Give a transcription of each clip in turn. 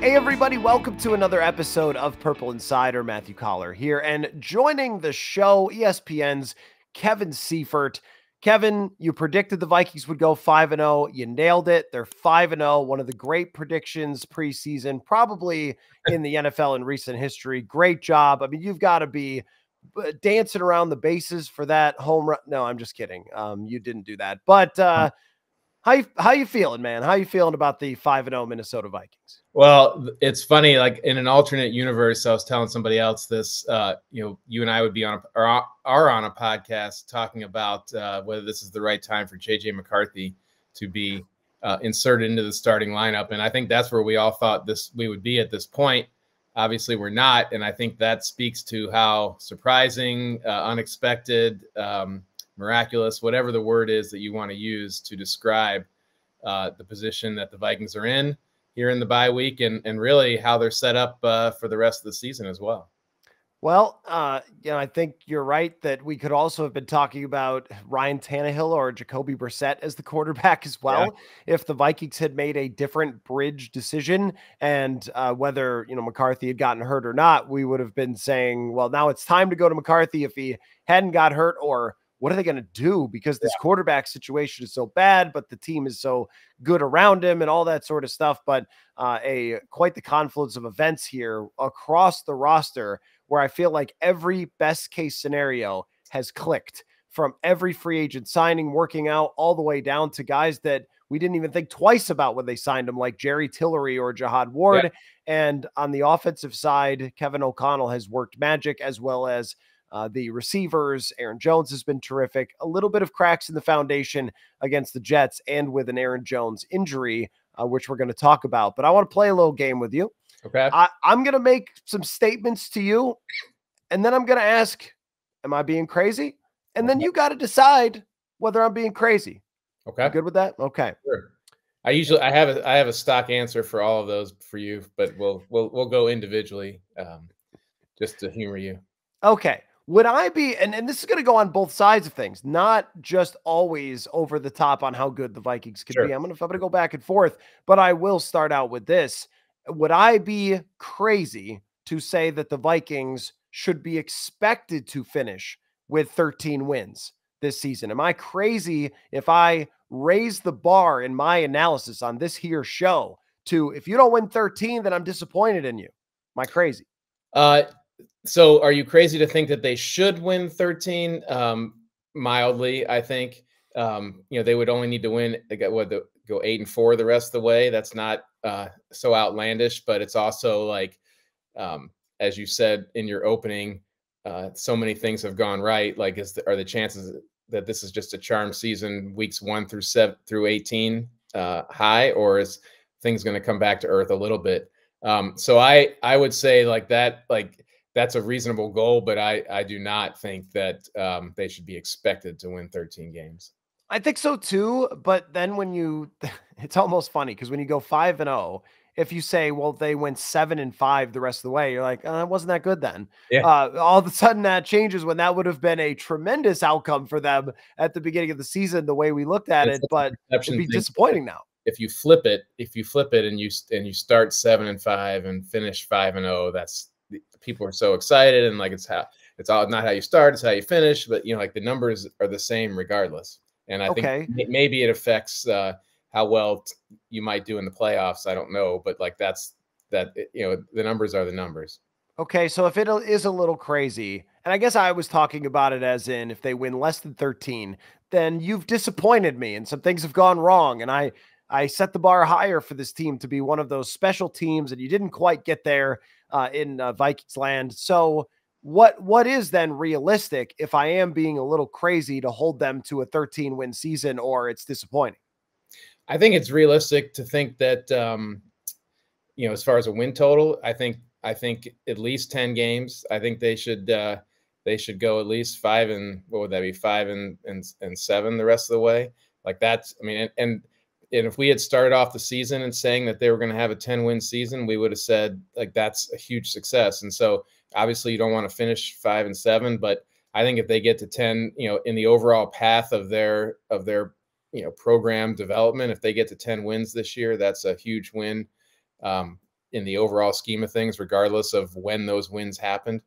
Hey everybody, welcome to another episode of Purple Insider. Matthew Coller here, and joining the show, ESPN's Kevin Seifert. Kevin, you predicted the Vikings would go 5-0. You nailed it. They're 5-0. One of the great predictions preseason, probably in the NFL in recent history. Great job. I mean, you've got to be dancing around the bases for that home run. No, I'm just kidding. You didn't do that. But how you feeling, man? How you feeling about the 5-0 Minnesota Vikings? Well, it's funny, like in an alternate universe, I was telling somebody else this, you and I would be on are on a podcast talking about whether this is the right time for JJ McCarthy to be inserted into the starting lineup. And I think that's where we all thought we would be at this point. Obviously, we're not. And I think that speaks to how surprising, unexpected, miraculous, whatever the word is that you want to use to describe the position that the Vikings are in here in the bye week, and really how they're set up for the rest of the season as well. Well, I think you're right that we could also have been talking about Ryan Tannehill or Jacoby Brissett as the quarterback as well. Yeah. If the Vikings had made a different bridge decision and whether, McCarthy had gotten hurt or not, we would have been saying, well, now it's time to go to McCarthy if he hadn't got hurt, or what are they going to do? Because this quarterback situation is so bad, but the team is so good around him and all that sort of stuff. But quite the confluence of events here across the roster, where I feel like every best case scenario has clicked, from every free agent signing working out all the way down to guys that we didn't even think twice about when they signed them, like Jerry Tillery or Jahad Ward. Yeah. And on the offensive side, Kevin O'Connell has worked magic, as well as the receivers. Aaron Jones has been terrific. A little bit of cracks in the foundation against the Jets and with an Aaron Jones injury, which we're going to talk about. But I want to play a little game with you. Okay. I'm going to make some statements to you, and then I'm going to ask, am I being crazy? And then you got to decide whether I'm being crazy. Okay. You good with that? Okay. Sure. I have a stock answer for all of those for you, but we'll go individually just to humor you. Okay. Would I be, and this is going to go on both sides of things, not just always over the top on how good the Vikings could be. I'm going to go back and forth, but I will start out with this. Would I be crazy to say that the Vikings should be expected to finish with 13 wins this season? Am I crazy if I raise the bar in my analysis on this here show to, if you don't win 13, then I'm disappointed in you? Am I crazy? So are you crazy to think that they should win 13? Mildly, I think. They would only need to win. They got go 8-4 the rest of the way. That's not so outlandish, but it's also like, as you said in your opening, so many things have gone right. Like, are the chances that this is just a charm season, weeks 1 through 18, high, or is things going to come back to earth a little bit? So I would say like that, like, that's a reasonable goal, but I do not think that they should be expected to win 13 games. I think so too, but then it's almost funny because when you go 5-0, if you say, well, they went 7-5 the rest of the way, you're like, it wasn't that good then. Yeah. All of a sudden that changes when that would have been a tremendous outcome for them at the beginning of the season, the way we looked at it, but it'd be disappointing now. If you flip it and you start 7-5 and finish 5-0, that's, people are so excited, and like it's all not how you start, it's how you finish. But like the numbers are the same regardless. And I think maybe it affects how well you might do in the playoffs. I don't know, but like the numbers are the numbers. Okay, so if it is a little crazy, and I guess I was talking about it as in if they win less than 13, then you've disappointed me and some things have gone wrong, and I set the bar higher for this team to be one of those special teams, and you didn't quite get there in Vikings land. So what is then realistic if I am being a little crazy to hold them to a 13-win season, or it's disappointing? I think it's realistic to think that, as far as a win total, I think at least 10 games. I think they should go at least 5 and what would that be? 5 and 7 the rest of the way. Like that's, I mean, and if we had started off the season and saying that they were going to have a 10-win season, we would have said like that's a huge success. And so obviously you don't want to finish 5 and 7, but I think if they get to 10, in the overall path of their program development, if they get to 10 wins this year, that's a huge win. in the overall scheme of things, regardless of when those wins happened.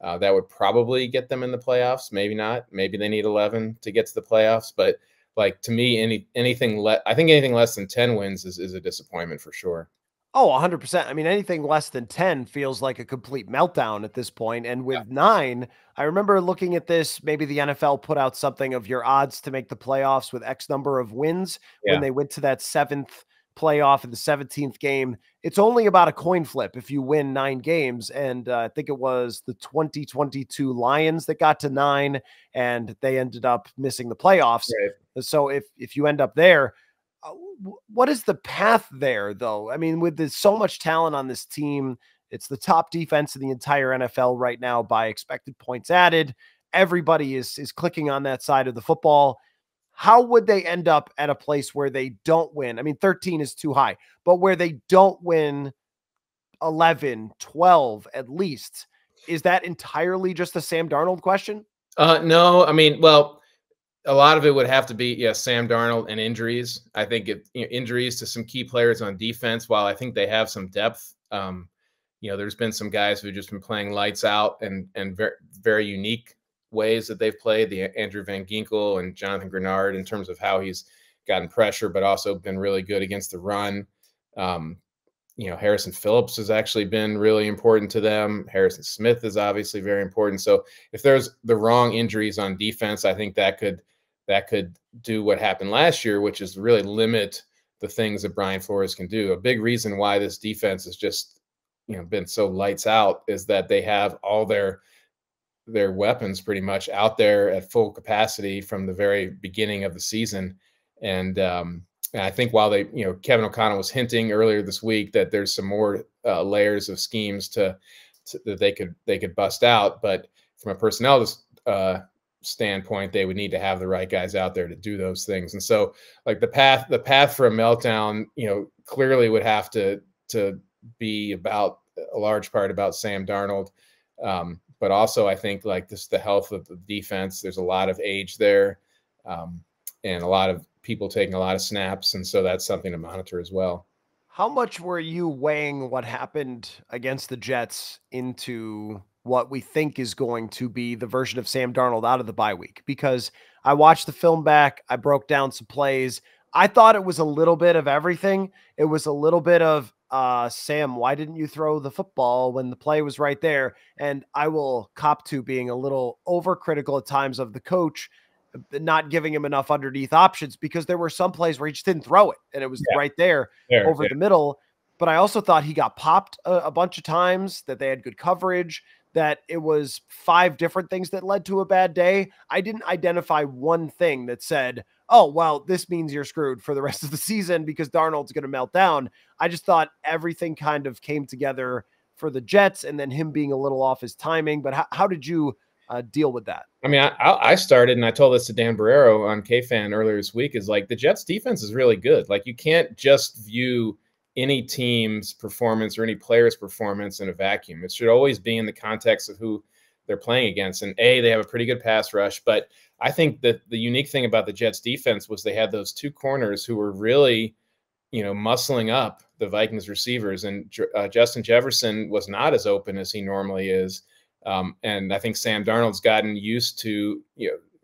That would probably get them in the playoffs. Maybe not. Maybe they need 11 to get to the playoffs. But like, to me, I think anything less than 10 wins is a disappointment for sure. Oh, 100%. I mean, anything less than 10 feels like a complete meltdown at this point. And Yeah. with 9, I remember looking at this, maybe the NFL put out something of your odds to make the playoffs with X number of wins when Yeah. they went to that 7th playoff in the 17th game. It's only about a coin flip if you win 9 games. And I think it was the 2022 Lions that got to 9, and they ended up missing the playoffs. Right. So if you end up there, what is the path there, though? I mean, with so much talent on this team, it's the top defense in the entire NFL right now by expected points added. Everybody is clicking on that side of the football. How would they end up at a place where they don't win? I mean, 13 is too high, but where they don't win 11, 12 at least, is that entirely just a Sam Darnold question? No, I mean, well, a lot of it would have to be, yeah, Sam Darnold and injuries. I think injuries to some key players on defense. While I think they have some depth, there's been some guys who've just been playing lights out and very, very unique ways that they've played. The Andrew Van Ginkel and Jonathan Grenard, in terms of how he's gotten pressure, but also been really good against the run. Harrison Phillips has actually been really important to them. Harrison Smith is obviously very important. So if there's the wrong injuries on defense, I think that could do what happened last year, which is really limit the things that Brian Flores can do. A big reason why this defense has just, been so lights out is that they have all their weapons pretty much out there at full capacity from the very beginning of the season. And I think while Kevin O'Connell was hinting earlier this week that there's some more layers of schemes that they could bust out, but from a personnel standpoint, they would need to have the right guys out there to do those things. And so, like, the path for a meltdown, clearly would have to be about a large part about Sam Darnold. But also, I think, like, this, the health of the defense, there's a lot of age there, and a lot of people taking a lot of snaps. And so that's something to monitor as well. How much were you weighing what happened against the Jets into what we think is going to be the version of Sam Darnold out of the bye week? Because I watched the film back, I broke down some plays. I thought it was a little bit of everything. It was a little bit of, Sam, why didn't you throw the football when the play was right there? And I will cop to being a little overcritical at times of the coach, not giving him enough underneath options, because there were some plays where he just didn't throw it and it was right there over the middle. But I also thought he got popped a bunch of times, that they had good coverage, that it was 5 different things that led to a bad day. I didn't identify one thing that said, oh, well, this means you're screwed for the rest of the season because Darnold's going to melt down. I just thought everything kind of came together for the Jets, and then him being a little off his timing. But how did you deal with that? I mean, I started, and I told this to Dan Barrero on KFan earlier this week, is like, the Jets defense is really good. Like, you can't just view any team's performance or any player's performance in a vacuum. It should always be in the context of who they're playing against. And they have a pretty good pass rush, but I think that the unique thing about the Jets defense was they had those 2 corners who were really, muscling up the Vikings receivers, and Justin Jefferson was not as open as he normally is. And I think Sam Darnold's gotten used to,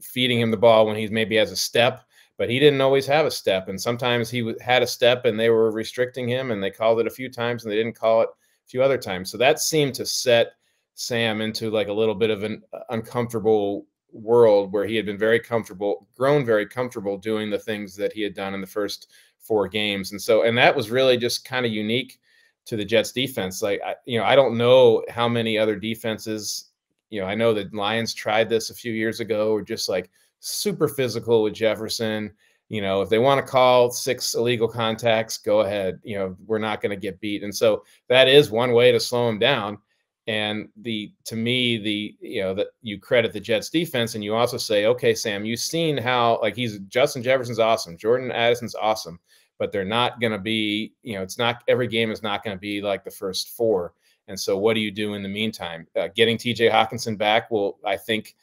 feeding him the ball when he maybe has a step, but he didn't always have a step. And sometimes he had a step and they were restricting him, and they called it a few times and they didn't call it a few other times. So that seemed to set Sam into, like, a little bit of an uncomfortable world where he had been grown very comfortable doing the things that he had done in the first 4 games. And that was really just kind of unique to the Jets defense. Like, I don't know how many other defenses, I know the Lions tried this a few years ago, or just like super physical with Jefferson. If they want to call 6 illegal contacts, go ahead. We're not going to get beat. And so that is one way to slow him down. And to me, that you credit the Jets defense, and you also say, okay, Sam, you've seen how, like, Justin Jefferson's awesome, Jordan Addison's awesome, but they're not going to be, it's not, every game is not going to be like the first 4. And so what do you do in the meantime? Getting TJ Hawkinson back will, I think,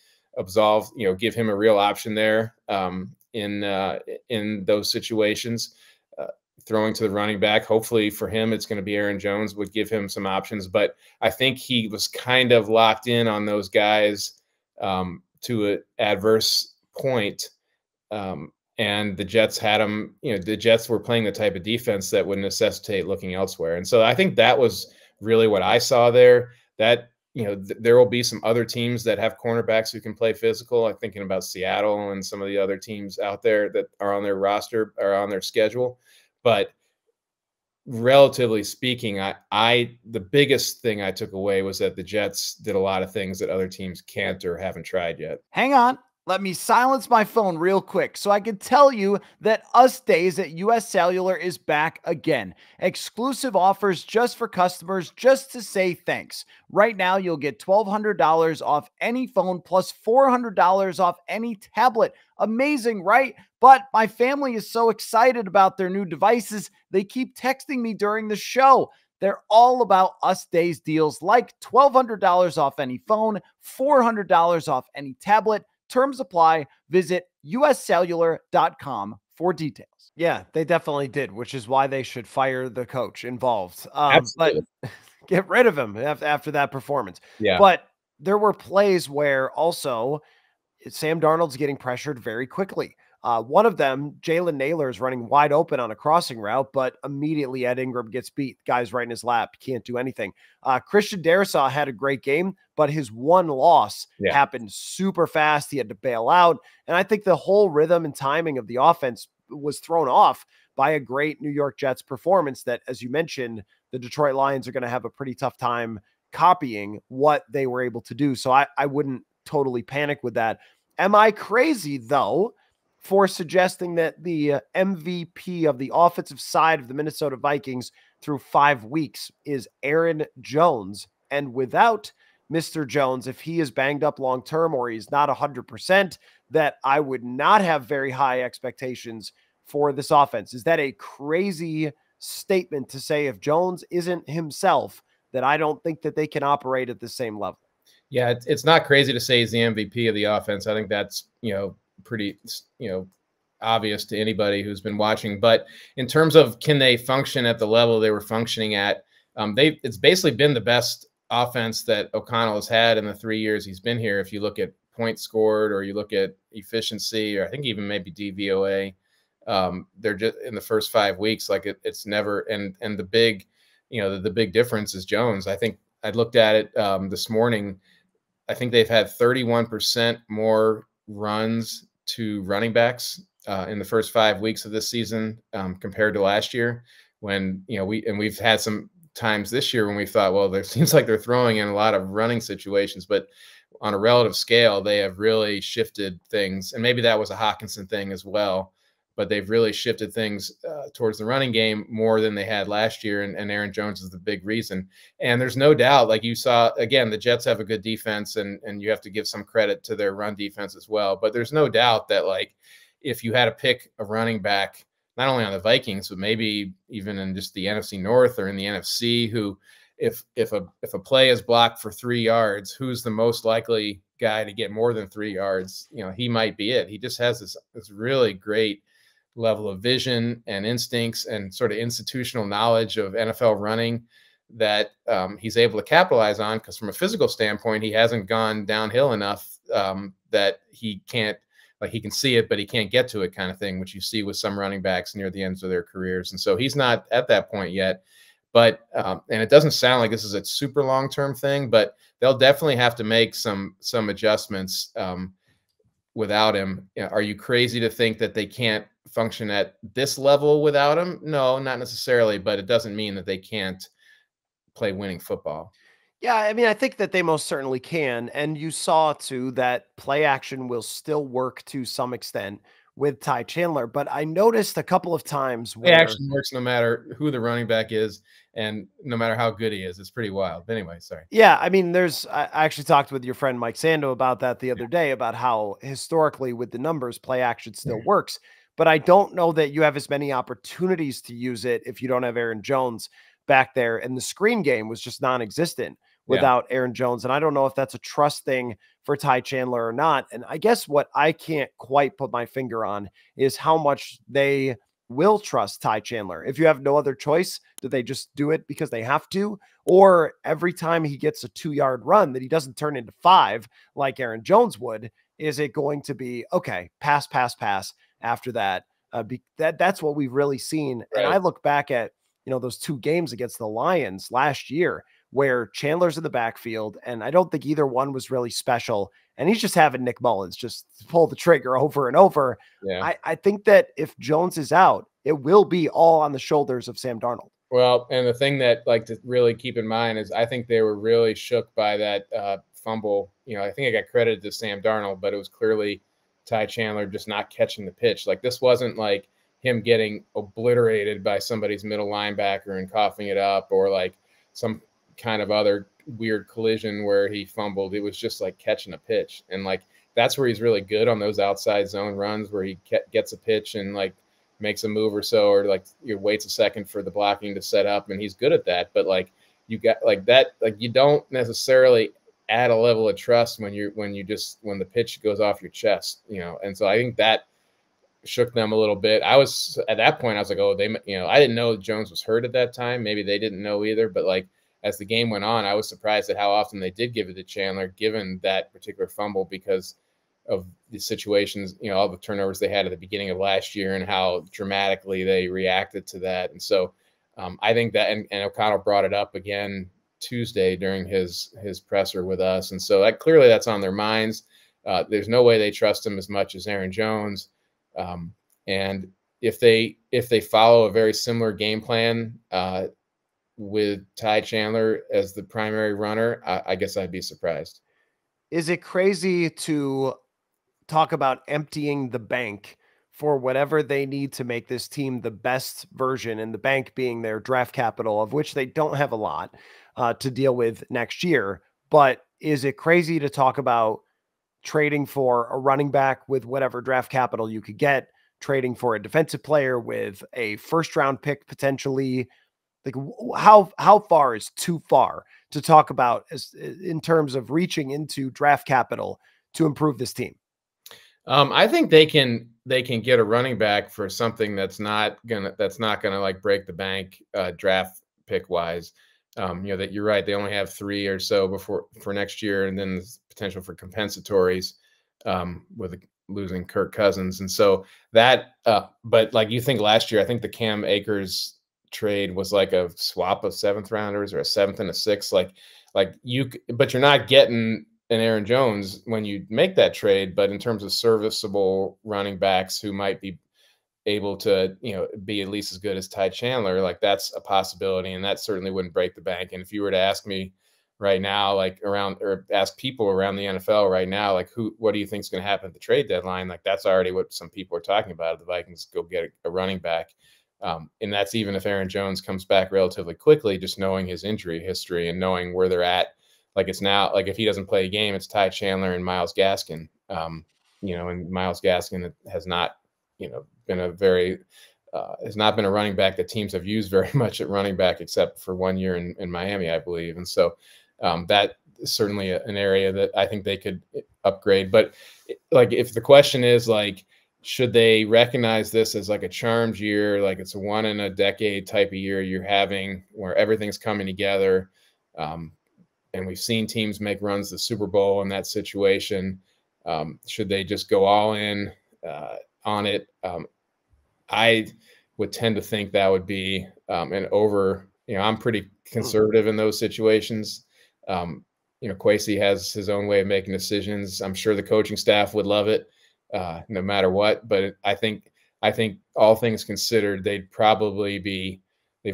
give him a real option there in those situations. throwing to the running back. Hopefully for him, it's going to be Aaron Jones, would give him some options. But I think he was kind of locked in on those guys to an adverse point. And the Jets had him, the Jets were playing the type of defense that would necessitate looking elsewhere. And so I think that was really what I saw there. That, there will be some other teams that have cornerbacks who can play physical. I'm thinking about Seattle and some of the other teams out there that are on their roster or on their schedule. But relatively speaking, the biggest thing I took away was that the Jets did a lot of things that other teams can't or haven't tried yet. Hang on. Let me silence my phone real quick so I can tell you that Us Days at US Cellular is back again. Exclusive offers just for customers, just to say thanks. Right now, you'll get $1,200 off any phone plus $400 off any tablet. Amazing, right? But my family is so excited about their new devices, they keep texting me during the show. They're all about Us Days deals like $1,200 off any phone, $400 off any tablet. Terms apply. Visit uscellular.com for details. Yeah, they definitely did, which is why they should fire the coach involved. But get rid of him after that performance. Yeah. But there were plays where also Sam Darnold's getting pressured very quickly. One of them, Jalen Naylor, is running wide open on a crossing route, but immediately Ed Ingram gets beat. Guy's right in his lap. Can't do anything. Christian Darrisaw had a great game, but his one loss happened super fast. He had to bail out. And I think the whole rhythm and timing of the offense was thrown off by a great New York Jets performance that, as you mentioned, the Detroit Lions are going to have a pretty tough time copying what they were able to do. So I wouldn't totally panic with that. Am I crazy, though, for suggesting that the MVP of the offensive side of the Minnesota Vikings through 5 weeks is Aaron Jones? And without Mr. Jones, if he is banged up long-term or he's not 100%, that I would not have very high expectations for this offense. Is that a crazy statement to say if Jones isn't himself, that I don't think that they can operate at the same level? Yeah, it's not crazy to say he's the MVP of the offense. I think that's, pretty, obvious to anybody who's been watching. But in terms of can they function at the level they were functioning at, it's basically been the best offense that O'Connell has had in the 3 years he's been here. If you look at points scored or you look at efficiency, or I think even maybe DVOA, they're just in the first 5 weeks, like it's never, and the big, the big difference is Jones. I think I looked at it this morning. I think they've had 31% more runs to running backs in the first 5 weeks of this season compared to last year, when we've had some times this year when we thought, well, there seems like they're throwing in a lot of running situations, but on a relative scale, they have really shifted things. And maybe that was a Hawkinson thing as well, but they've really shifted things towards the running game more than they had last year. And Aaron Jones is the big reason. And there's no doubt, like you saw, again, the Jets have a good defense, and you have to give some credit to their run defense as well. But there's no doubt that, like, if you had to pick a running back, not only on the Vikings, but maybe even in just the NFC North or in the NFC, who if a play is blocked for 3 yards, who's the most likely guy to get more than 3 yards? He might be it. He just has this really great level of vision and instincts and sort of institutional knowledge of NFL running that he's able to capitalize on, because from a physical standpoint, he hasn't gone downhill enough that he can't, like, he can see it, but he can't get to it, kind of thing, which you see with some running backs near the ends of their careers. And so he's not at that point yet. But and it doesn't sound like this is a super long-term thing, but they'll definitely have to make some adjustments without him. Are you crazy to think that they can't function at this level without him? No, not necessarily, but it doesn't mean that they can't play winning football. Yeah, I mean, I think that they most certainly can. And you saw, too, that play action will still work to some extent with Tai Chandler. But I noticed a couple of times where it actually works no matter who the running back is and no matter how good he is. It's pretty wild. But anyway, sorry. Yeah, I mean, I actually talked with your friend Mike Sando about that the other day, about how historically with the numbers, play action still works. But I don't know that you have as many opportunities to use it if you don't have Aaron Jones back there. And the screen game was just non-existent without Aaron Jones. And I don't know if that's a trust thing for Tai Chandler or not. And I guess what I can't quite put my finger on is how much they will trust Tai Chandler? If you have no other choice, do they just do it because they have to? Or every time he gets a 2-yard run that he doesn't turn into 5 like Aaron Jones would, is it going to be, okay, pass, pass, pass after that? That's what we've really seen. Right. And I look back at, those 2 games against the Lions last year where Chandler's in the backfield, and I don't think either one was really special. And he's just having Nick Mullins just pull the trigger over and over. Yeah. I think that if Jones is out, it will be all on the shoulders of Sam Darnold. Well, and the thing that to really keep in mind is I think they were really shook by that fumble. I think it got credited to Sam Darnold, but it was clearly Tai Chandler just not catching the pitch. Like, this wasn't like him getting obliterated by somebody's middle linebacker and coughing it up, or like some kind of other weird collision where he fumbled. It was just like catching a pitch. And like, that's where he's really good, on those outside zone runs where he gets a pitch and like makes a move or so, or like waits a second for the blocking to set up, and he's good at that. But like, you got like that, like you don't necessarily add a level of trust when the pitch goes off your chest, And so I think that shook them a little bit. I was at that point, I was like, oh, I didn't know Jones was hurt at that time. Maybe they didn't know either, but like, as the game went on, I was surprised at how often they did give it to Chandler, given that particular fumble, because of the situations, all the turnovers they had at the beginning of last year and how dramatically they reacted to that. And so I think that, and O'Connell brought it up again Tuesday during his presser with us. And so clearly that's on their minds. There's no way they trust him as much as Aaron Jones. And if they follow a very similar game plan, with Tai Chandler as the primary runner, I guess I'd be surprised. Is it crazy to talk about emptying the bank for whatever they need to make this team the best version, and the bank being their draft capital, of which they don't have a lot to deal with next year? But is it crazy to talk about trading for a running back with whatever draft capital you could get, trading for a defensive player with a first-round pick potentially? Like, how far is too far to talk about in terms of reaching into draft capital to improve this team? I think they can get a running back for something that's not gonna like break the bank draft pick wise. That you're right, they only have 3 or so for next year, and then there's potential for compensatories with losing Kirk Cousins, and so that. But like, you think last year, I think the Cam Akers trade was like a swap of 7th rounders, or a 7th and a 6th. But you're not getting an Aaron Jones when you make that trade. But in terms of serviceable running backs who might be able to, be at least as good as Tai Chandler, like, that's a possibility, and that certainly wouldn't break the bank. And if you were to ask me right now, or ask people around the NFL right now, like, what do you think is going to happen at the trade deadline? Like, that's already what some people are talking about. The Vikings go get a running back. And that's even if Aaron Jones comes back relatively quickly, just knowing his injury history and knowing where they're at. Like, it's now, like, if he doesn't play a game, it's Tai Chandler and Myles Gaskin. And Myles Gaskin has not, been has not been a running back that teams have used very much at running back, except for 1 year in Miami, I believe. And so that is certainly an area that I think they could upgrade. But like, if the question is like, should they recognize this as like a charmed year, like it's a one in a decade type of year you're having, where everything's coming together, and we've seen teams make runs to the Super Bowl in that situation? Should they just go all in on it? I would tend to think that would be an over. I'm pretty conservative in those situations. Kwesi has his own way of making decisions. I'm sure the coaching staff would love it. No matter what, but I think all things considered, they've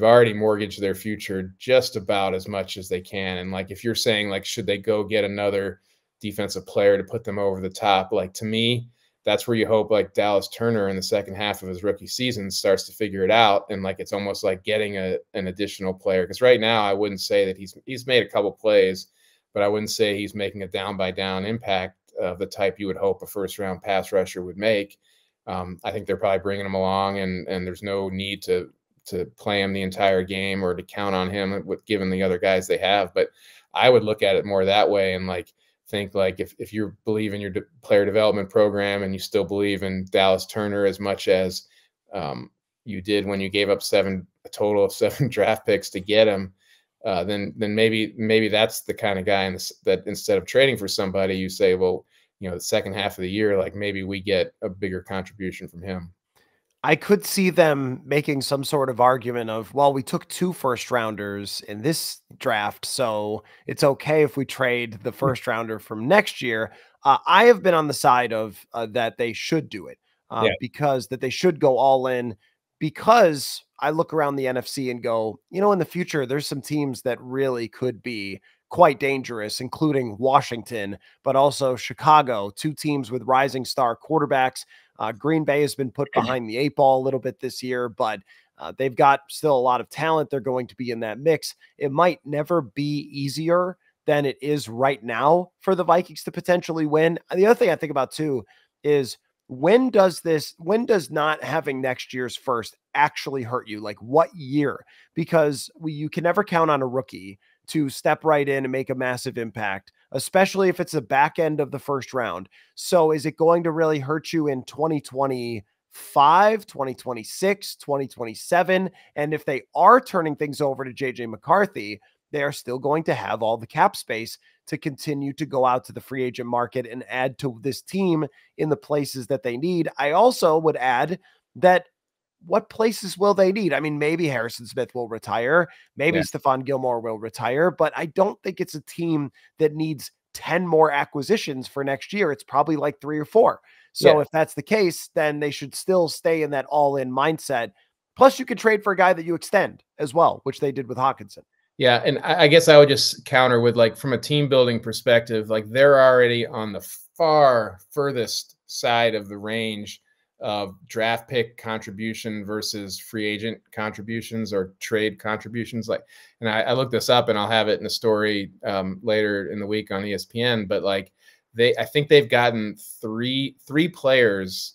already mortgaged their future just about as much as they can. And like, if you're saying like, should they go get another defensive player to put them over the top? Like, to me, that's where you hope like Dallas Turner in the second half of his rookie season starts to figure it out. And like, it's almost like getting an additional player. Because right now, I wouldn't say that he's made a couple plays, but I wouldn't say he's making a down by down impact of the type you would hope a first round pass rusher would make. I think they're probably bringing him along, and there's no need to play him the entire game or to count on him given the other guys they have. But I would look at it more that way, and like, think like, if you believe in your player development program and you still believe in Dallas Turner as much as you did when you gave up a total of 7 draft picks to get him, then maybe that's the kind of guy that instead of trading for somebody, you say, well, the second half of the year, like maybe we get a bigger contribution from him. I could see them making some sort of argument of, well, we took 2 first rounders in this draft, so it's okay if we trade the first rounder from next year. I have been on the side of that they should do it, Yeah. because that they should go all in, because I look around the NFC and go, in the future, there's some teams that really could be quite dangerous, including Washington, but also Chicago, 2 teams with rising star quarterbacks. Green Bay has been put behind the 8 ball a little bit this year, but they've got still a lot of talent. They're going to be in that mix. It might never be easier than it is right now for the Vikings to potentially win. The other thing I think about too is, when does not having next year's first actually hurt you? Like, what year? Because you can never count on a rookie to step right in and make a massive impact, especially if it's the back end of the first round. So is it going to really hurt you in 2025, 2026, 2027? And if they are turning things over to JJ McCarthy, they are still going to have all the cap space to continue to go out to the free agent market and add to this team in the places that they need. I also would add that, what places will they need? I mean, maybe Harrison Smith will retire. Maybe Stephon Gilmore will retire, but I don't think it's a team that needs 10 more acquisitions for next year. It's probably like 3 or 4. So if that's the case, then they should still stay in that all-in mindset. Plus, you could trade for a guy that you extend as well, which they did with Hawkinson. Yeah, and I guess I would just counter with, like, from a team building perspective, like, they're already on the far furthest side of the range of draft pick contribution versus free agent contributions or trade contributions. Like, and I looked this up, and I'll have it in a story later in the week on ESPN. But like, I think they've gotten three players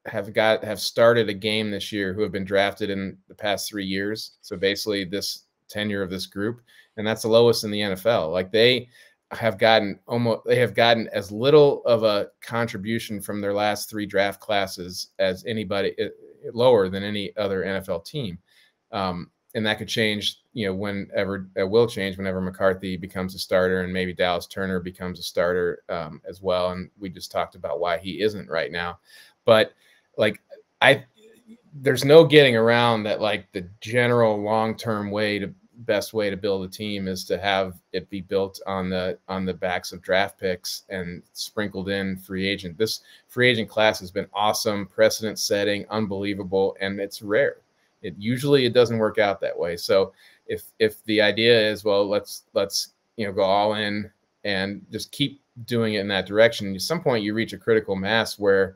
have started a game this year who have been drafted in the past 3 years. So basically, this tenure of this group, and that's the lowest in the NFL. Like, they have gotten as little of a contribution from their last 3 draft classes as anybody, lower than any other NFL team. And that could change, whenever it will change whenever McCarthy becomes a starter, and maybe Dallas Turner becomes a starter as well. And we just talked about why he isn't right now. But like, there's no getting around that, like, the general long-term best way to build a team is to have it be built on the backs of draft picks and sprinkled in free agent. This free agent class has been awesome, precedent setting, unbelievable, and it's rare. It doesn't work out that way. So if the idea is, well, let's go all in and just keep doing it in that direction, at some point you reach a critical mass where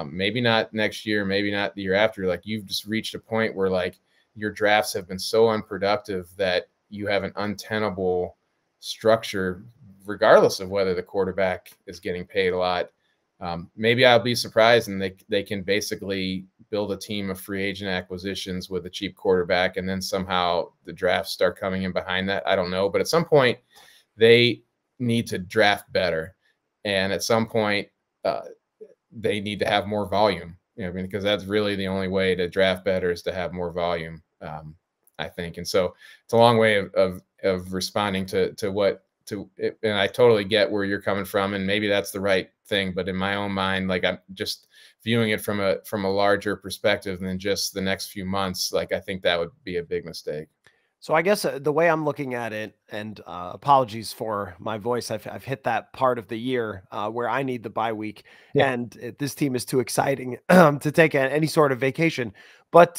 maybe not next year, maybe not the year after, like, you've just reached a point where, like, your drafts have been so unproductive that you have an untenable structure, regardless of whether the quarterback is getting paid a lot. Maybe I'll be surprised and they can basically build a team of free agent acquisitions with a cheap quarterback, and then somehow the drafts start coming in behind that. I don't know. But at some point, they need to draft better. And at some point, they need to have more volume. Because that's really the only way to draft better, is to have more volume, I think. And so it's a long way of responding to it. And I totally get where you're coming from, and maybe that's the right thing. But in my own mind, like, I'm just viewing it from a larger perspective than just the next few months. Like, I think that would be a big mistake. So I guess the way I'm looking at it, and apologies for my voice, I've hit that part of the year where I need the bye week, and this team is too exciting to take any sort of vacation. But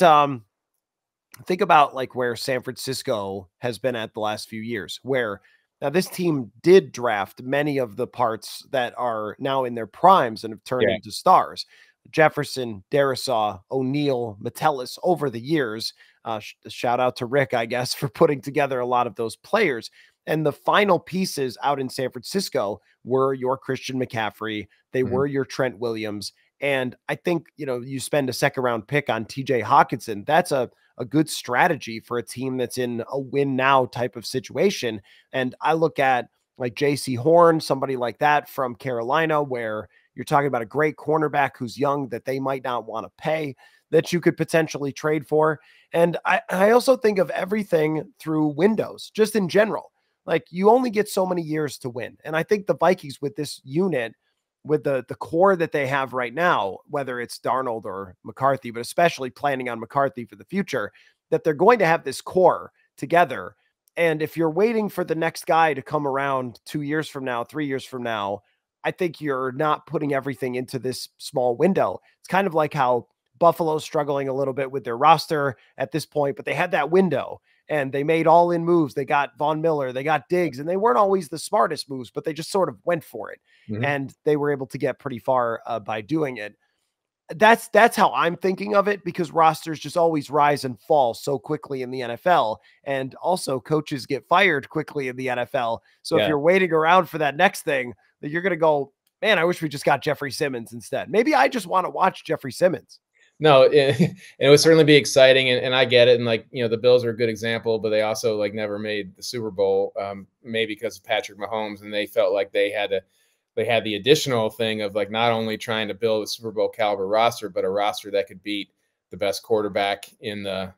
think about, like, where San Francisco has been at the last few years, where now this team did draft many of the parts that are now in their primes and have turned into stars. Jefferson, Darisaw, O'Neal, Metellus over the years. Shout out to Rick, I guess, for putting together a lot of those players. And the final pieces out in San Francisco were your Christian McCaffrey. They were your Trent Williams. And I think, you spend a second round pick on TJ Hawkinson. That's a good strategy for a team that's in a win now type of situation. And I look at, like, JC Horn, somebody like that from Carolina, where you're talking about a great cornerback who's young that they might not want to pay. that you could potentially trade for. And I also think of everything through windows, just in general. Like, you only get so many years to win. And I think the Vikings with this unit, with the core that they have right now, whether it's Darnold or McCarthy, but especially planning on McCarthy for the future, that they're going to have this core together. And if you're waiting for the next guy to come around 2 years from now, 3 years from now, I think you're not putting everything into this small window. It's kind of like how Buffalo's struggling a little bit with their roster at this point, but they had that window and they made all in moves. They got Von Miller, they got Diggs, and they weren't always the smartest moves, but they just sort of went for it. And they were able to get pretty far by doing it. That's how I'm thinking of it, because rosters just always rise and fall so quickly in the NFL. And also coaches get fired quickly in the NFL. So if you're waiting around for that next thing, that you're going to go, man, I wish we just got Jeffrey Simmons instead. Maybe I just want to watch Jeffrey Simmons. No, it would certainly be exciting, and I get it. And like, you know, the Bills are a good example, but they also like never made the Super Bowl, maybe because of Patrick Mahomes, and they felt like they had the additional thing of like not only trying to build a Super Bowl caliber roster, but a roster that could beat the best quarterback in the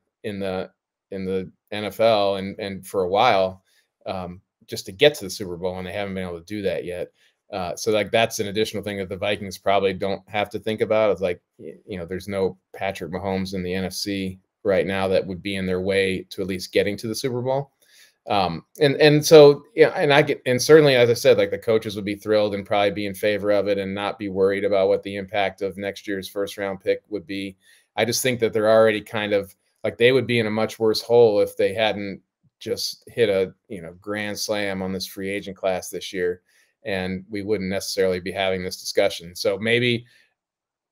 NFL, and for a while, just to get to the Super Bowl, and they haven't been able to do that yet. So like that's an additional thing that the Vikings probably don't have to think about. It's like, you know, there's no Patrick Mahomes in the NFC right now that would be in their way to at least getting to the Super Bowl. And so, yeah, and certainly, as I said, like the coaches would be thrilled and probably be in favor of it and not be worried about what the impact of next year's first round pick would be. I just think that they're already kind of like, they would be in a much worse hole if they hadn't just hit a, you know, grand slam on this free agent class this year, and we wouldn't necessarily be having this discussion. So maybe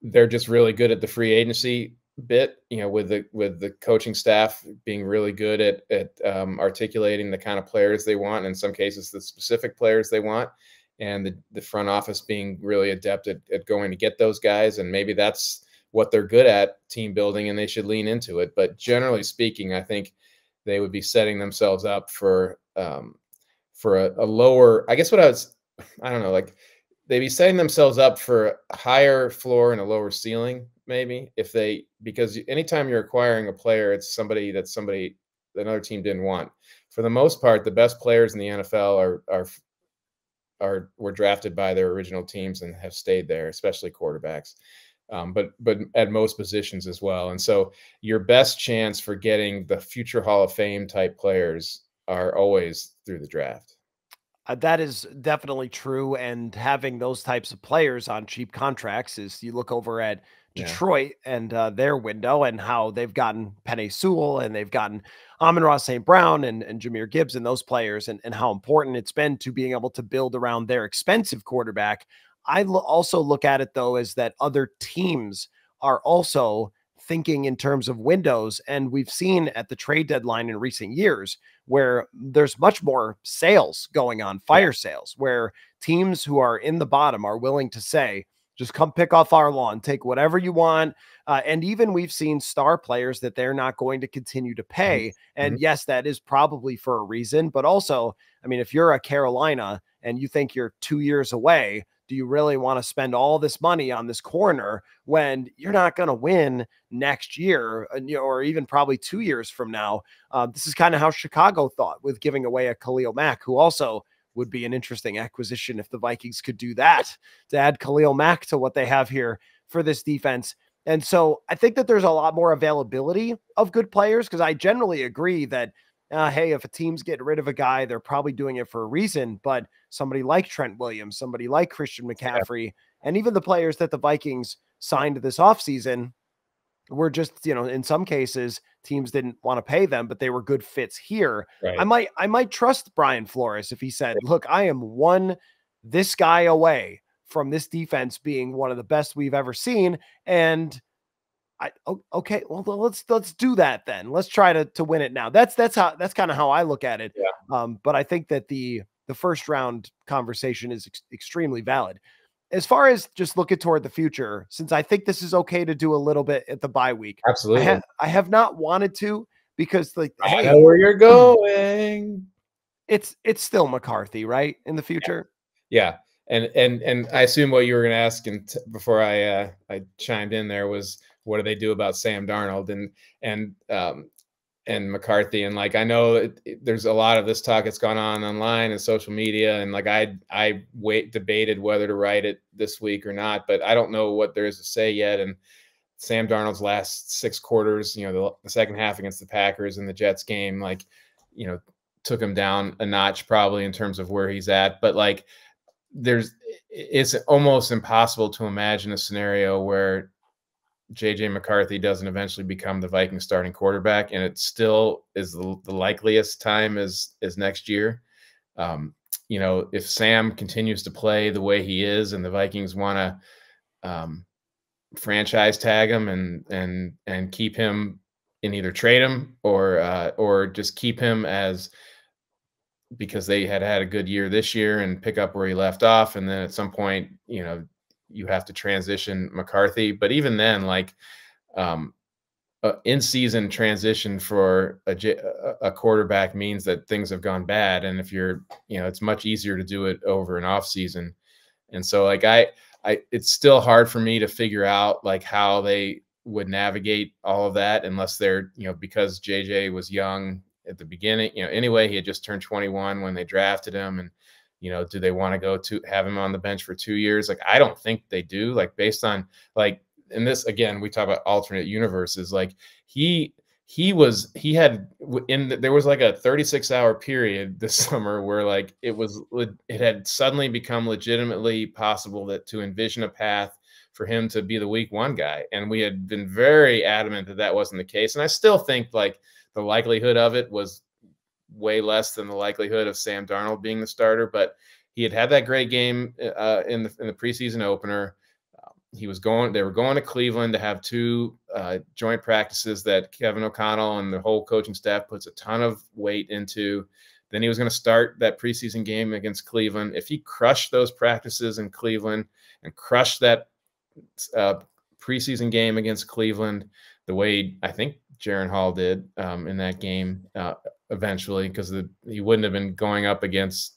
they're just really good at the free agency bit, you know, with the coaching staff being really good at articulating the kind of players they want, in some cases the specific players they want, and the front office being really adept at going to get those guys. And maybe that's what they're good at, team building, and they should lean into it. But generally speaking, I think they would be setting themselves up for a lower, I guess I don't know, like they'd be setting themselves up for a higher floor and a lower ceiling, maybe, because anytime you're acquiring a player, it's somebody that another team didn't want. For the most part, the best players in the NFL were drafted by their original teams and have stayed there, especially quarterbacks, but at most positions as well. And so your best chance for getting the future Hall of Fame type players are always through the draft. That is definitely true. And having those types of players on cheap contracts, is you look over at Detroit and their window and how they've gotten Penei Sewell and they've gotten Amon-Ra St. Brown and Jahmyr Gibbs and those players, and how important it's been to being able to build around their expensive quarterback. I also look at it, though, as that other teams are also thinking in terms of windows. And we've seen at the trade deadline in recent years where there's much more sales going on, fire sales, where teams who are in the bottom are willing to say, just come pick off our lawn, take whatever you want. And even we've seen star players that they're not going to continue to pay. And yes, that is probably for a reason. But also, I mean, if you're a Carolina and you think you're 2 years away, do you really want to spend all this money on this corner when you're not going to win next year, or even probably 2 years from now? This is kind of how Chicago thought with giving away a Khalil Mack, who also would be an interesting acquisition if the Vikings could do that, to add Khalil Mack to what they have here for this defense. And so I think that there's a lot more availability of good players, because I generally agree that, hey, if a team's getting rid of a guy, they're probably doing it for a reason. But somebody like Trent Williams, somebody like Christian McCaffrey, and even the players that the Vikings signed this offseason were just, in some cases, teams didn't want to pay them, but they were good fits here. Right. I might trust Brian Flores if he said, look, I am this guy away from this defense being one of the best we've ever seen. And okay, well, let's do that then. Let's try to win it now. That's kind of how I look at it. Yeah. But I think that the first round conversation is extremely valid. As far as just looking toward the future, since I think this is okay to do a little bit at the bye week. Absolutely. I have not wanted to, because I know where you're going. It's still McCarthy, right? In the future. Yeah. And I assume what you were going to ask, and before I chimed in there, was what do they do about Sam Darnold and McCarthy? And like, I know there's a lot of this talk that's gone on online and social media. And like, I debated whether to write it this week or not, but I don't know what there is to say yet. And Sam Darnold's last 6 quarters, the second half against the Packers and the Jets game, like, took him down a notch probably in terms of where he's at. But like, it's almost impossible to imagine a scenario where JJ McCarthy doesn't eventually become the Vikings starting quarterback, and it still is the likeliest time is next year. If Sam continues to play the way he is, and the Vikings want to franchise tag him and keep him and either trade him or just keep him as, because they had a good year this year and pick up where he left off, and then at some point, you have to transition McCarthy. But even then, like, in-season transition for a quarterback means that things have gone bad. And if you're, it's much easier to do it over an off season. And so like, it's still hard for me to figure out like how they would navigate all of that unless they're, because JJ was young at the beginning, anyway, he had just turned 21 when they drafted him. And, do they want to go to have him on the bench for 2 years? Like, I don't think they do, like, based on like, and this, again, we talk about alternate universes. Like there was like a 36-hour period this summer where like it had suddenly become legitimately possible to envision a path for him to be the week 1 guy. And we had been very adamant that wasn't the case. And I still think like the likelihood of it was way less than the likelihood of Sam Darnold being the starter, but he had that great game in the preseason opener. They were going to Cleveland to have 2 joint practices that Kevin O'Connell and the whole coaching staff puts a ton of weight into. Then he was going to start that preseason game against Cleveland. If he crushed those practices in Cleveland and crushed that preseason game against Cleveland the way I think Jaron Hall did in that game eventually, because he wouldn't have been going up against,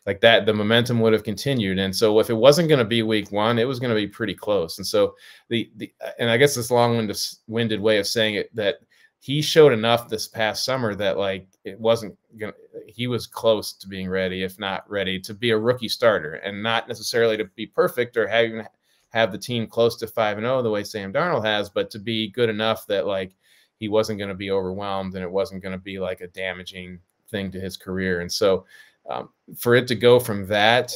like that, the momentum would have continued. And so if it wasn't going to be week 1, it was going to be pretty close. And so and I guess this long-winded way of saying it, that he showed enough this past summer that like he was close to being ready, if not ready, to be a rookie starter, and not necessarily to be perfect or have the team close to 5-0 the way Sam Darnold has, but to be good enough that like he wasn't going to be overwhelmed and it wasn't going to be like a damaging thing to his career. And so for it to go from that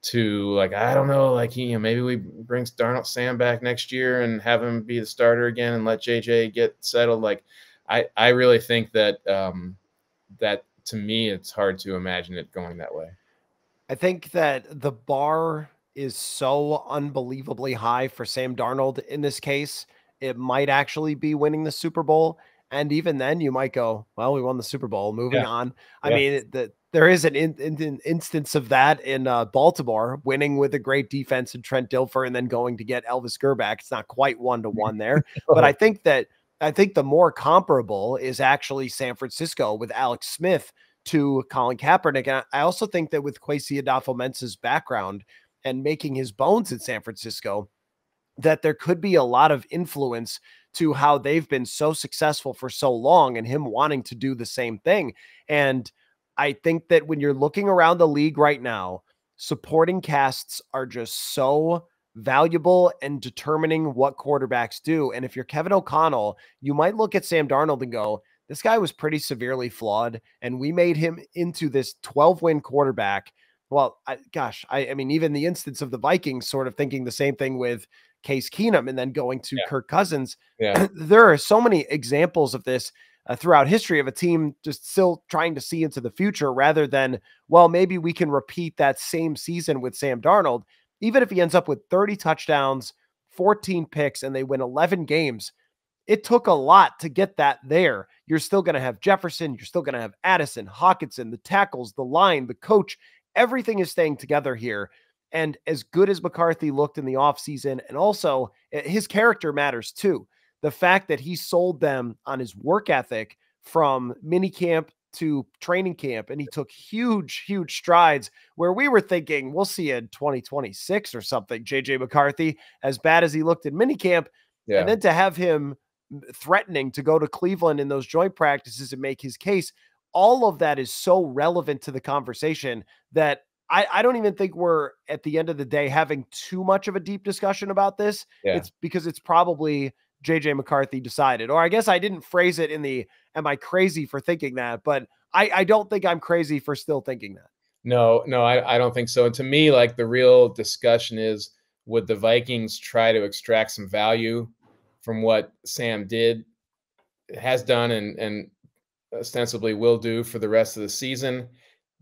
to like, I don't know, like, maybe we bring Sam back next year and have him be the starter again and let JJ get settled. Like, I really think that that to me, it's hard to imagine it going that way. I think that the bar is so unbelievably high for Sam Darnold in this case. It might actually be winning the Super Bowl. And even then you might go, well, we won the Super Bowl, moving on. I mean, there is an instance of that in Baltimore, winning with a great defense and Trent Dilfer, and then going to get Elvis Grbac. It's not quite 1-to-1 there, but I think the more comparable is actually San Francisco with Alex Smith to Colin Kaepernick. And I also think that with Kwesi Adofo-Mensah's background and making his bones in San Francisco, that there could be a lot of influence to how they've been so successful for so long and him wanting to do the same thing. And I think that when you're looking around the league right now, supporting casts are just so valuable and determining what quarterbacks do. And if you're Kevin O'Connell, you might look at Sam Darnold and go, this guy was pretty severely flawed, and we made him into this 12-win quarterback. Well, I mean, even the instance of the Vikings sort of thinking the same thing with Case Keenum and then going to Kirk Cousins. There are so many examples of this throughout history of a team just still trying to see into the future rather than, well, maybe we can repeat that same season with Sam Darnold. Even if he ends up with 30 touchdowns, 14 picks, and they win 11 games, it took a lot to get that there. You're still going to have Jefferson. You're still going to have Addison, Hawkinson, the tackles, the line, the coach. Everything is staying together here. And as good as McCarthy looked in the offseason, and also his character matters too. The fact that he sold them on his work ethic from minicamp to training camp, and he took huge, huge strides where we were thinking we'll see in 2026 or something, JJ McCarthy, as bad as he looked in minicamp. And then to have him threatening to go to Cleveland in those joint practices and make his case, all of that is so relevant to the conversation that I don't even think we're at the end of the day having too much of a deep discussion about this. Yeah. It's because it's probably JJ McCarthy decided, or I guess I didn't phrase it in the, am I crazy for thinking that? But I don't think I'm crazy for still thinking that. No, I don't think so. And to me, like, the real discussion is, would the Vikings try to extract some value from what Sam has done, and ostensibly will do for the rest of the season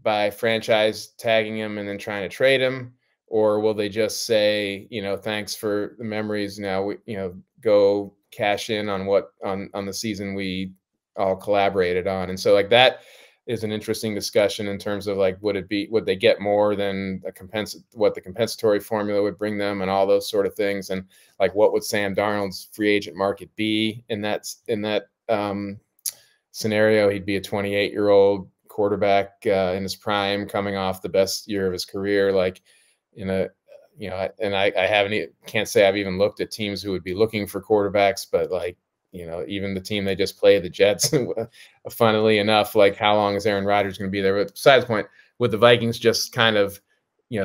by franchise tagging him and then trying to trade him? Or will they just say, thanks for the memories. Now we, go cash in on on the season we all collaborated on. And so, like, that is an interesting discussion in terms of, like, would they get more than what the compensatory formula would bring them, and all those sort of things. And, like, what would Sam Darnold's free agent market be in that scenario? He'd be a 28-year-old quarterback in his prime, coming off the best year of his career. Like, and I can't say I've even looked at teams who would be looking for quarterbacks, but, like, even the team they just played, the Jets, funnily enough, like, how long is Aaron Rodgers going to be there? But besides the point, would the Vikings just kind of,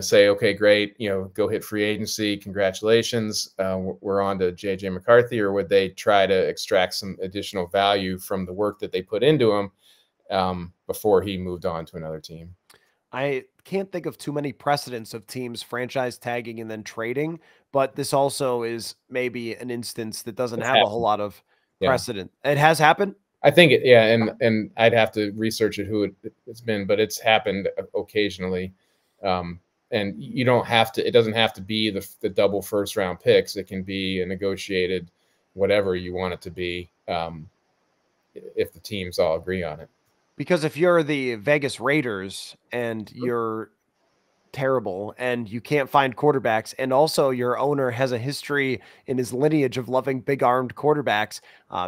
say, okay, great, go hit free agency, congratulations, we're on to JJ McCarthy? Or would they try to extract some additional value from the work that they put into him before he moved on to another team? I can't think of too many precedents of teams franchise tagging and then trading, but this also is maybe an instance that doesn't have a whole lot of precedent. It has happened. I think and I'd have to research it who it's been, but it's happened occasionally. And you don't have to, it doesn't have to be the double first round picks. It can be a negotiated, whatever you want it to be, if the teams all agree on it. Because if you're the Vegas Raiders and you're terrible and you can't find quarterbacks, and also your owner has a history in his lineage of loving big armed quarterbacks,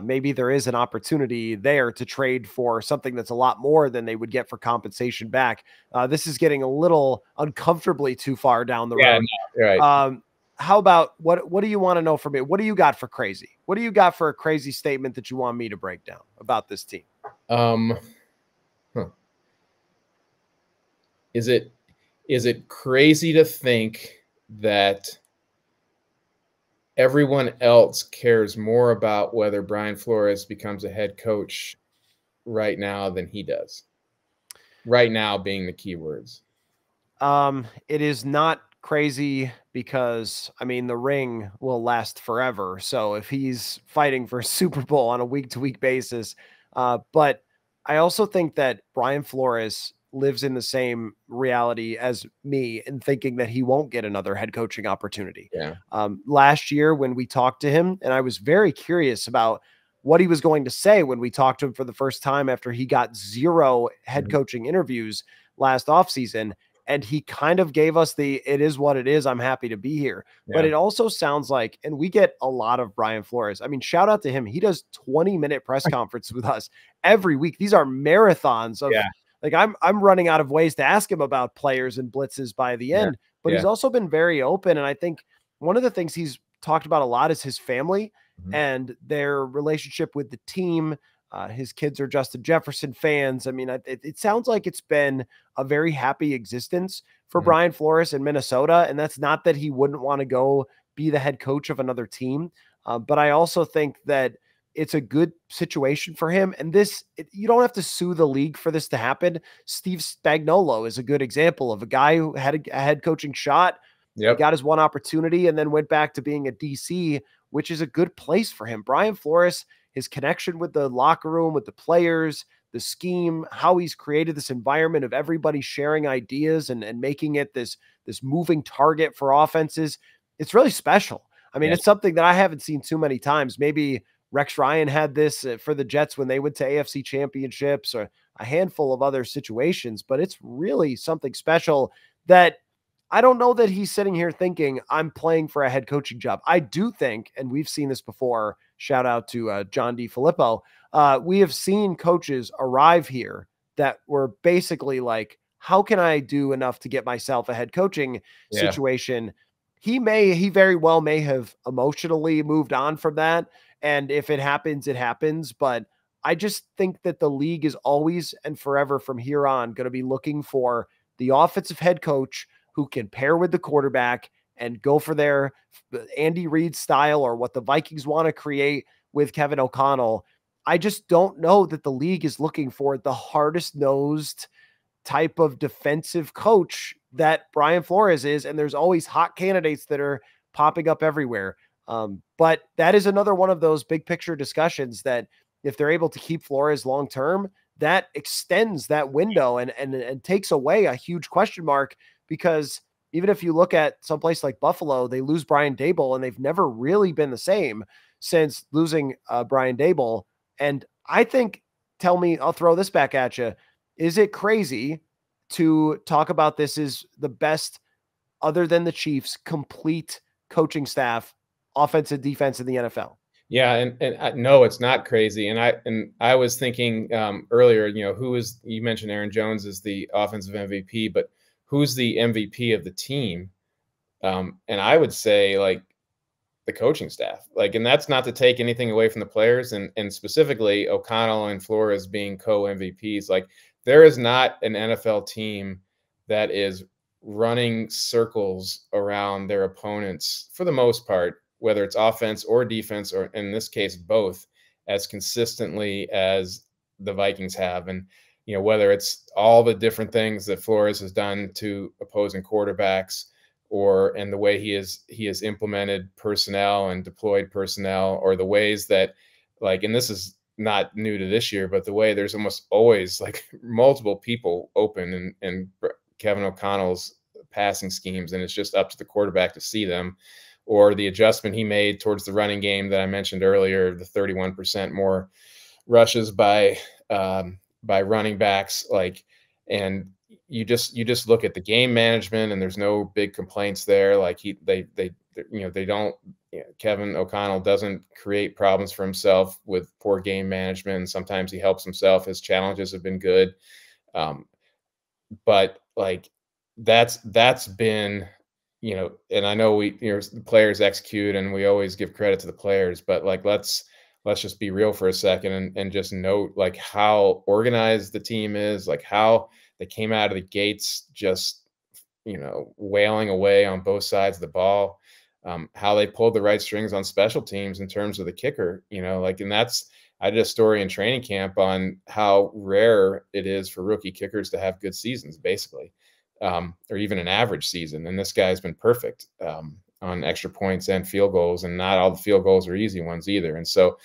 maybe there is an opportunity there to trade for something that's a lot more than they would get for compensation back. This is getting a little uncomfortably too far down the road. No, right. How about what do you want to know from me? What do you got for crazy? What do you got for a crazy statement that you want me to break down about this team? Is it crazy to think that everyone else cares more about whether Brian Flores becomes a head coach right now than he does? Right now being the key words. It is not crazy because, I mean, the ring will last forever. So if he's fighting for a Super Bowl on a week-to-week basis, but I also think that Brian Flores lives in the same reality as me in thinking that he won't get another head coaching opportunity. Yeah. Last year when we talked to him, and I was very curious about what he was going to say when we talked to him for the first time after he got 0 head coaching interviews last offseason. And he kind of gave us it is what it is. I'm happy to be here. Yeah. But it also sounds like, and we get a lot of Brian Flores. I mean, shout out to him. He does 20-minute press conference with us every week. These are marathons of, like, I'm running out of ways to ask him about players and blitzes by the end, but he's also been very open. And I think one of the things he's talked about a lot is his family and their relationship with the team. His kids are Justin Jefferson fans. I mean, it sounds like it's been a very happy existence for Brian Flores in Minnesota. And that's not that he wouldn't want to go be the head coach of another team. But I also think that it's a good situation for him. And you don't have to sue the league for this to happen. Steve Spagnuolo is a good example of a guy who had a head coaching shot. He got his one opportunity and then went back to being a DC, which is a good place for him. Brian Flores, his connection with the locker room, with the players, the scheme, how he's created this environment of everybody sharing ideas and making it this moving target for offenses. It's really special. I mean, it's something that I haven't seen too many times. Maybe Rex Ryan had this for the Jets when they went to AFC championships, or a handful of other situations, but it's really something special that I don't know that he's sitting here thinking I'm playing for a head coaching job. I do think, and we've seen this before, shout out to John DeFilippo. We have seen coaches arrive here that were basically like, how can I do enough to get myself a head coaching situation? he very well may have emotionally moved on from that. And if it happens, it happens. But I just think that the league is always and forever from here on going to be looking for the offensive head coach who can pair with the quarterback and go for their Andy Reid style or what the Vikings want to create with Kevin O'Connell. I just don't know that the league is looking for the hardest nosed type of defensive coach that Brian Flores is. And there's always hot candidates that are popping up everywhere. But that is another one of those big picture discussions that if they're able to keep Flores long term, that extends that window and takes away a huge question mark, because even if you look at someplace like Buffalo, they lose Brian Daboll and they've never really been the same since losing Brian Daboll. And I think, tell me, I'll throw this back at you. Is it crazy to talk about this as the best, other than the Chiefs, complete coaching staff, offense and defense in the NFL? Yeah, and no, it's not crazy. And I was thinking earlier, you mentioned Aaron Jones is the offensive MVP, but who's the MVP of the team? And I would say like the coaching staff, and that's not to take anything away from the players, and specifically O'Connell and Flores being co-MVPs. Like, there is not an NFL team that is running circles around their opponents for the most part, whether it's offense or defense, or in this case, both, as consistently as the Vikings have. And, whether it's all the different things that Flores has done to opposing quarterbacks, and the way he has implemented personnel and deployed personnel, or the ways that, and this is not new to this year, but the way there's almost always multiple people open in Kevin O'Connell's passing schemes, and it's just up to the quarterback to see them. Or the adjustment he made towards the running game that I mentioned earlier, the 31% more rushes by running backs, and you just look at the game management, and there's no big complaints there. Kevin O'Connell doesn't create problems for himself with poor game management, and sometimes he helps himself. His challenges have been good, but that's been, and I know the players execute, and we always give credit to the players, but let's just be real for a second and just note how organized the team is, how they came out of the gates just wailing away on both sides of the ball, how they pulled the right strings on special teams in terms of the kicker, and I did a story in training camp on how rare it is for rookie kickers to have good seasons, basically, or even an average season. And this guy's been perfect on extra points and field goals, and not all the field goals are easy ones either. And so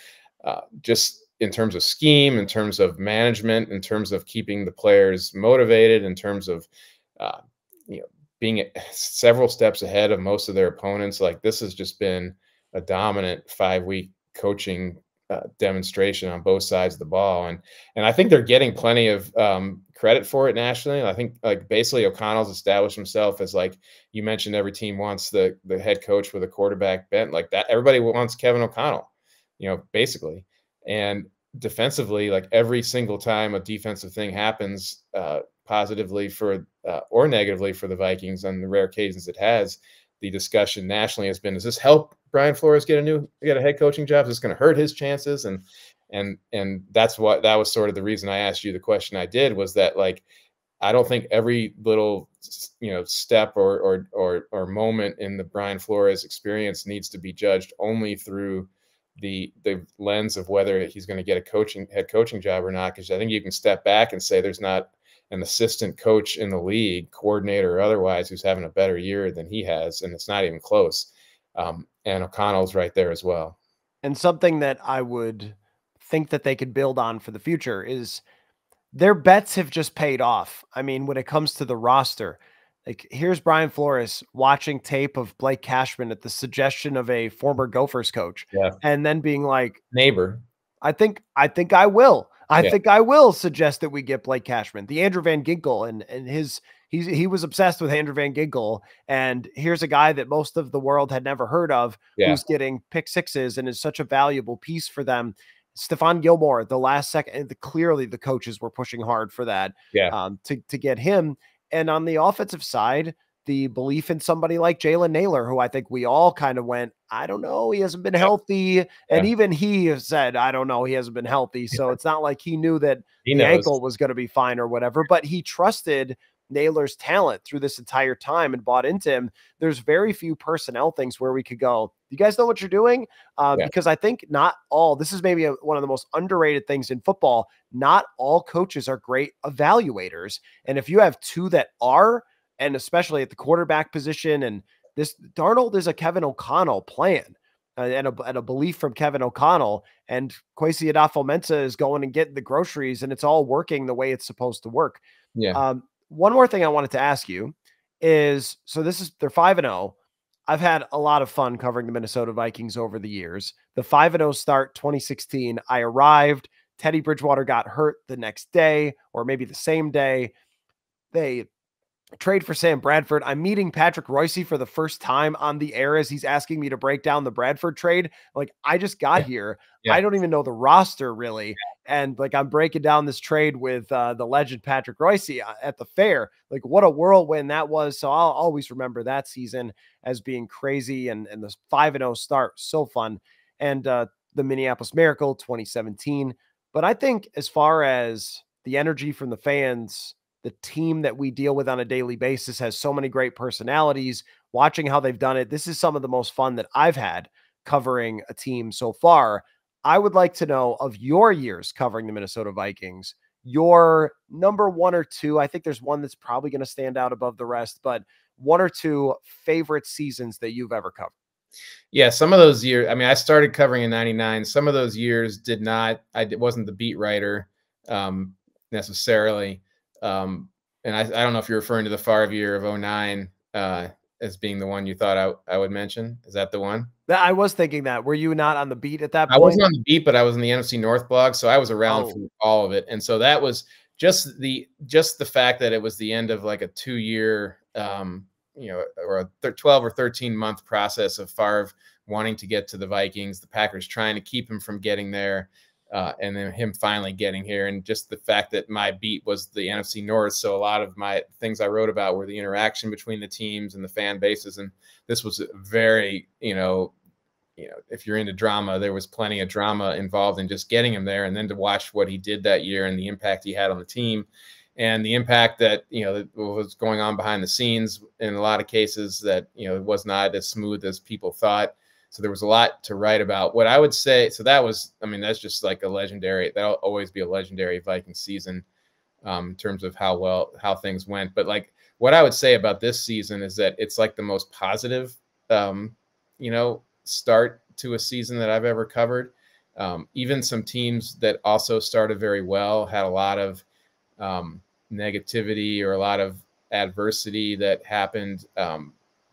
just in terms of scheme, in terms of management, in terms of keeping the players motivated, in terms of being several steps ahead of most of their opponents, this has just been a dominant 5-week coaching demonstration on both sides of the ball. And I think they're getting plenty of credit for it nationally. I think basically O'Connell's established himself as, you mentioned, every team wants the head coach with a quarterback bent like that. Everybody wants Kevin O'Connell, basically. And defensively, every single time a defensive thing happens, positively or negatively for the Vikings, on the rare occasions it has, the discussion nationally has been, does this help Brian Flores get a head coaching job? Is this going to hurt his chances? And that was sort of the reason I asked you the question I did, was that I don't think every little step or moment in the Brian Flores experience needs to be judged only through the lens of whether he's going to get a head coaching job or not. Because I think you can step back and say there's not an assistant coach in the league, coordinator or otherwise, who's having a better year than he has, and it's not even close. And O'Connell's right there as well. And something that I would think that they could build on for the future is their bets have just paid off. I mean, when it comes to the roster, here's Brian Flores watching tape of Blake Cashman at the suggestion of a former Gophers coach, and then being like, neighbor, I think I will. I think I will suggest that we get Blake Cashman, the Andrew Van Ginkel, and he was obsessed with Andrew Van Ginkel. And here's a guy that most of the world had never heard of, who's getting pick sixes and is such a valuable piece for them. Stephon Gilmore, the last second, clearly the coaches were pushing hard for that, to get him. And on the offensive side, the belief in somebody like Jalen Naylor, who I think we all kind of went, I don't know, he hasn't been healthy. And even he said, I don't know, he hasn't been healthy. So it's not like he knew that the ankle was going to be fine or whatever, but he trusted Naylor's talent through this entire time and bought into him. There's very few personnel things where we could go, you guys know what you're doing? Because I think not all, this is maybe one of the most underrated things in football. Not all coaches are great evaluators. And if you have two that are, and especially at the quarterback position, and this Darnold is a Kevin O'Connell plan and a belief from Kevin O'Connell, and Kwesi Adofo-Mensah is going and getting the groceries, and it's all working the way it's supposed to work. Yeah. One more thing I wanted to ask you is, so they're 5-0. I've had a lot of fun covering the Minnesota Vikings over the years. The 5-0 start 2016, I arrived. Teddy Bridgewater got hurt the next day, or maybe the same day. They trade for Sam Bradford. I'm meeting Patrick Royce for the first time on the air as he's asking me to break down the Bradford trade. Like, I just got here. I don't even know the roster really. And like, I'm breaking down this trade with the legend Patrick Royce at the fair. Like, what a whirlwind that was. So I'll always remember that season as being crazy, and the 5-0 start, so fun. And the Minneapolis Miracle 2017. But I think as far as the energy from the fans, the team that we deal with on a daily basis has so many great personalities. Watching how they've done it, this is some of the most fun that I've had covering a team so far. I would like to know, of your years covering the Minnesota Vikings, your number one or two. I think there's one that's probably going to stand out above the rest, but one or two favorite seasons that you've ever covered. Yeah, some of those years, I mean, I started covering in 99. Some of those years I wasn't the beat writer necessarily. And I don't know if you're referring to the Favre year of 09 as being the one you thought I would mention. Is that the one? I was thinking that. Were you not on the beat at that point? I wasn't on the beat, but I was in the NFC North blog, so I was around for all of it. And so that was just the fact that it was the end of like a 2-year, or a 12 or 13 month process of Favre wanting to get to the Vikings, the Packers trying to keep him from getting there. And then him finally getting here, and just the fact that my beat was the NFC North. So a lot of my things I wrote about were the interaction between the teams and the fan bases. And this was very, if you're into drama, there was plenty of drama involved in just getting him there. And then to watch what he did that year and the impact he had on the team, and the impact that, that was going on behind the scenes in a lot of cases, that, it was not as smooth as people thought. So there was a lot to write about. What I would say, so that was, I mean, that's just like that'll always be a legendary Viking season in terms of how things went. But like, what I would say about this season is that it's like the most positive, start to a season that I've ever covered. Even some teams that also started very well had a lot of negativity or a lot of adversity that happened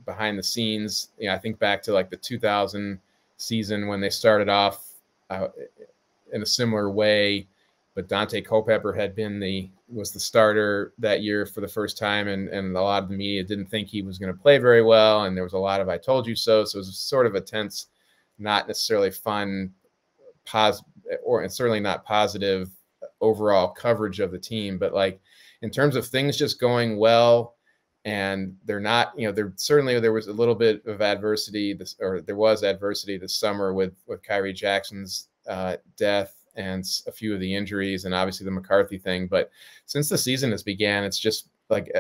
behind the scenes. I think back to like the 2000 season when they started off in a similar way, but Dante Culpepper was the starter that year for the first time, and a lot of the media didn't think he was going to play very well, and there was a lot of "I told you so." So it was sort of a tense, not necessarily fun, and certainly not positive overall coverage of the team. But like, in terms of things just going well, and they're not, there was a little bit of adversity, there was adversity this summer with Kyrie Jackson's death and a few of the injuries, and obviously the McCarthy thing. But since the season has began, it's just like,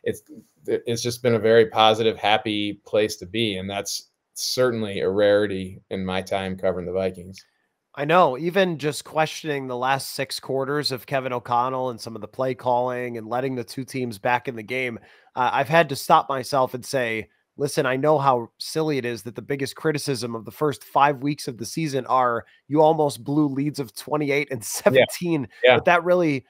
it's just been a very positive, happy place to be. And that's certainly a rarity in my time covering the Vikings. I know, even just questioning the last 6 quarters of Kevin O'Connell and some of the play calling and letting the two teams back in the game, I've had to stop myself and say, listen, I know how silly it is that the biggest criticism of the first 5 weeks of the season are you almost blew leads of 28 and 17. Yeah. But that really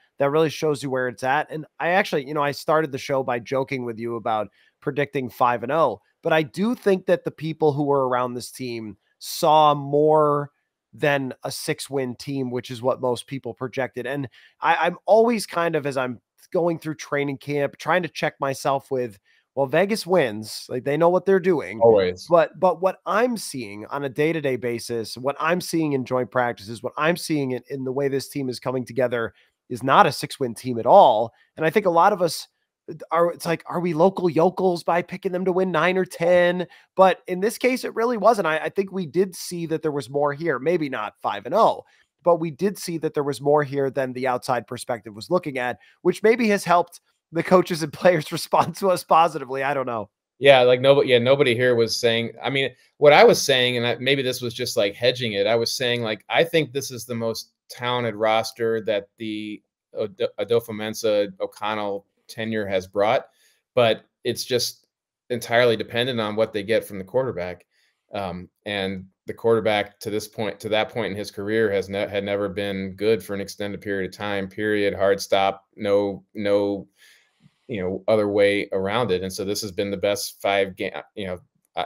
shows you where it's at. And I actually, I started the show by joking with you about predicting 5-0, but I do think that the people who were around this team saw more than a 6-win team, which is what most people projected. And I'm always kind of, as I'm going through training camp, trying to check myself with, well, Vegas wins, like they know what they're doing. Always. But what I'm seeing on a day-to-day basis, what I'm seeing in joint practices, what I'm seeing in the way this team is coming together is not a 6-win team at all. And I think a lot of us are we local yokels by picking them to win 9 or 10? But in this case, it really wasn't. I think we did see that there was more here, maybe not 5-0, but we did see that there was more here than the outside perspective was looking at, which maybe has helped the coaches and players respond to us positively. I don't know. Yeah, like nobody here was saying. I mean, what I was saying, and maybe this was just like hedging it. I was saying like I think this is the most talented roster that the adofo-mensah O'Connell tenure has brought, but it's just entirely dependent on what they get from the quarterback. And the quarterback to that point in his career had never been good for an extended period of time. Period. Hard stop. No other way around it. And so this has been the best 5 game.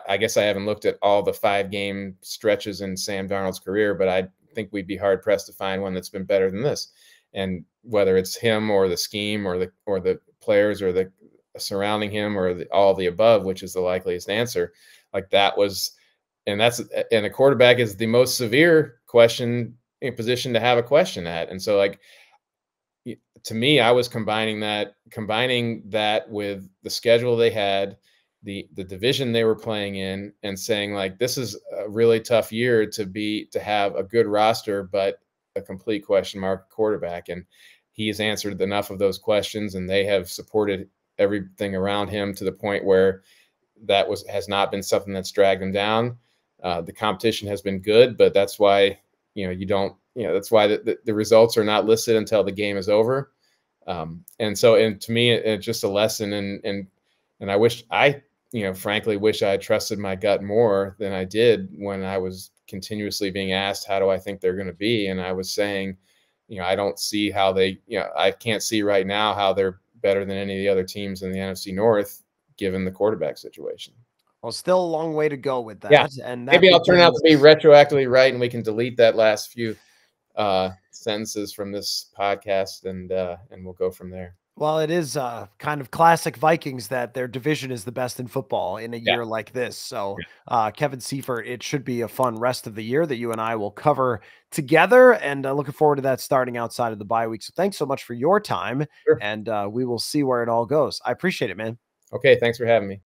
I guess I haven't looked at all the 5-game stretches in Sam Darnold's career, but I think we'd be hard pressed to find one that's been better than this. And whether it's him or the scheme or the players or the surrounding him or all of the above, which is the likeliest answer, like that was, and a quarterback is the most severe question in position to have a question at. And so like, to me, I was combining that with the schedule they had, the division they were playing in, and saying like, this is a really tough year to have a good roster, but a complete question mark quarterback. And he's answered enough of those questions, and they have supported everything around him to the point where has not been something that's dragged him down. The competition has been good, but that's why, that's why the results are not listed until the game is over. And to me, it's just a lesson. And I frankly wish I had trusted my gut more than I did when I was continuously being asked, how do I think they're going to be? And I was saying, I don't see how I can't see right now how they're better than any of the other teams in the NFC North, given the quarterback situation. Well, still a long way to go with that. Yeah. And maybe I'll turn out to be retroactively right, and we can delete that last few sentences from this podcast, and we'll go from there. Well, it is kind of classic Vikings that their division is the best in football in a year like this. So, Kevin Seifert, it should be a fun rest of the year that you and I will cover together, and looking forward to that starting outside of the bye week. So thanks so much for your time, and we will see where it all goes. I appreciate it, man. Okay, thanks for having me.